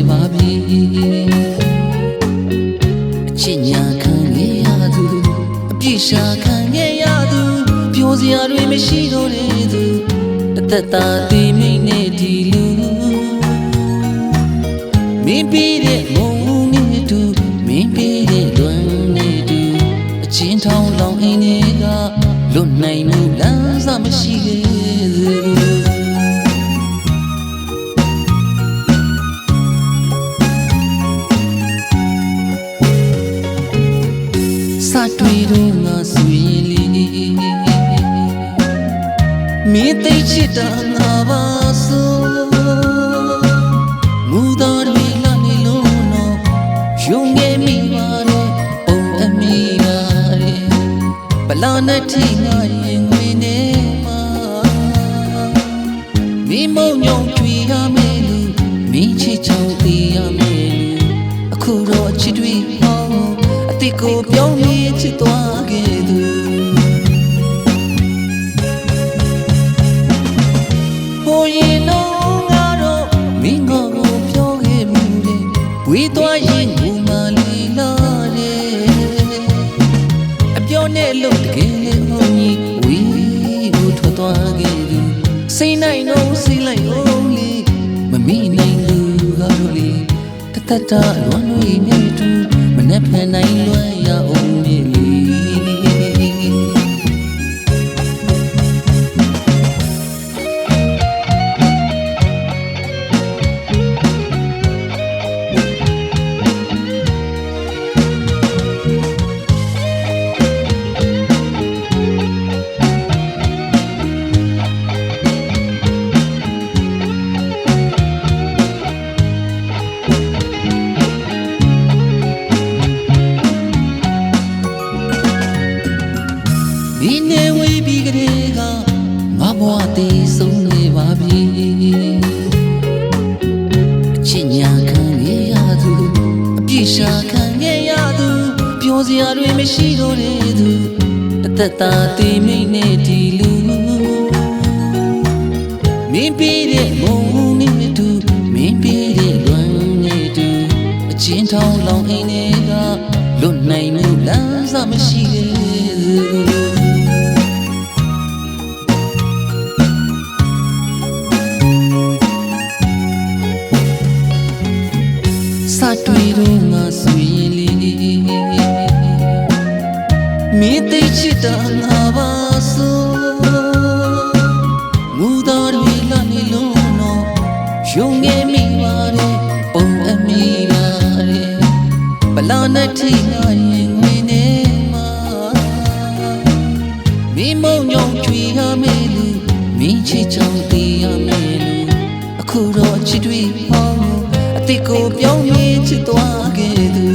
ပါပြီအချစ်ညာခံခဲ့ရသူအပြစ်ရှာခံခဲ့ရသူပြောစရာတွေမရှိတော့တဲ့သူတသက်တာဒီမိတ်နဲ့ဒီလူမင်းပြီးတဲ့မုံနဲ့တူမင်းပြီးတဲ့တွန်းနဲ့တူအချင်းထောင်လောင်အိမ်တွေကလွတ်နိုင်မှုလမ်းစာမရှိခဲ့သူစတွေ့တော့ငါဆိုရင်လေမင်းသိချစ်တာငါပါဆိုမူတော်တွေလာနေလို့တော့ယုံငယ်မိပါတယ်ပုံအမိပါတယ်ဘလာနဲ့ထိငါရင်ငွေနေမှာမင်းမုံညုံကြွေရမယ်လူမင်းချစ်ချောင်းသေးရမယ်လူအခုတော့ချစ်တွေဟောင်းအတိတ်ကိုပြောင်းပြီးချစ်သွားခဲ့သူဟိုရင်တော့ငါတော့မင်းကိုပြောခဲ့မှုတဲ့ဝေးသွားရင်ငူမလေးလာတဲ့အပြောနဲ့လို့တကယ်လေဟိုကြီးဝေးကိုထွက်သွားခဲ့သူစိတ်နိုင်တော့စိတ်လိုက်အောင်လေမမိနိုင်သူကတော့လေတသက်တာလွန်လို့မြတ်တူမနဲ့ဖန်နိုင်လွယ်ရအောင်မြေလီဒီနေ့ဝေးပြီးကလေးကငါဘဝတည်ဆုံးနေပါပြီအချစ်ညာခံခဲ့ရသူအပြစ်ရှာခံခဲ့ရသူပြောစရာတွေမရှိတော့တဲ့သူတသက်တာတည်မိတ်နဲ့ဒီလူမင်းပြီးတဲ့မုံနဲ့တူမင်းပြီးတဲ့လွမ်းနဲ့တူအချင်းထောင်လောင်အိမ်တွေကလွတ်နိုင်မှုလမ်းစာမရှိတဲ့သူစတွေ့တော့ငါဆိုရင်လေမင်းသိချစ်တာငါပါဆိုမူတော်တွေလာနေလို့တော့ယုံငယ်မိပါတယ်ပုံအမိပါတယ်ဘလာနဲ့ထိလာရင်ငွေနေမှာမင်းမုံညုံချွေရမယ်လူမင်းချစ်ချောင်းသေးရမယ်လူအခုတော့ချစ်တွေဟောအတိတ်ကိုပြောင်းပြီးချစ်သွားခဲ့သူ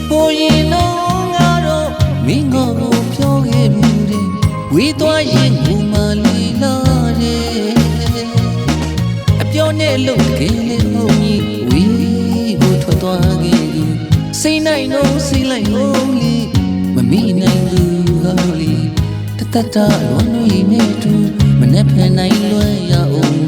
ဟိုရင်တော့ငါတော့မင်းကိုပြောခဲ့မှုတဲ့ဝေးသွားရင်ငူမလေးလာတဲ့အပြောနဲ့လို့တကယ်လေဟိုကြီးဝေးကိုထွက်သွားခဲ့သူစိတ်နိုင်တော့စိတ်လိုက်ဟုတ်လေမမိနိုင်သူကလေတသက်တာလွန်လို့မြဲတူမနဲ့ဖန်နိုင်လွယ်ရအောင်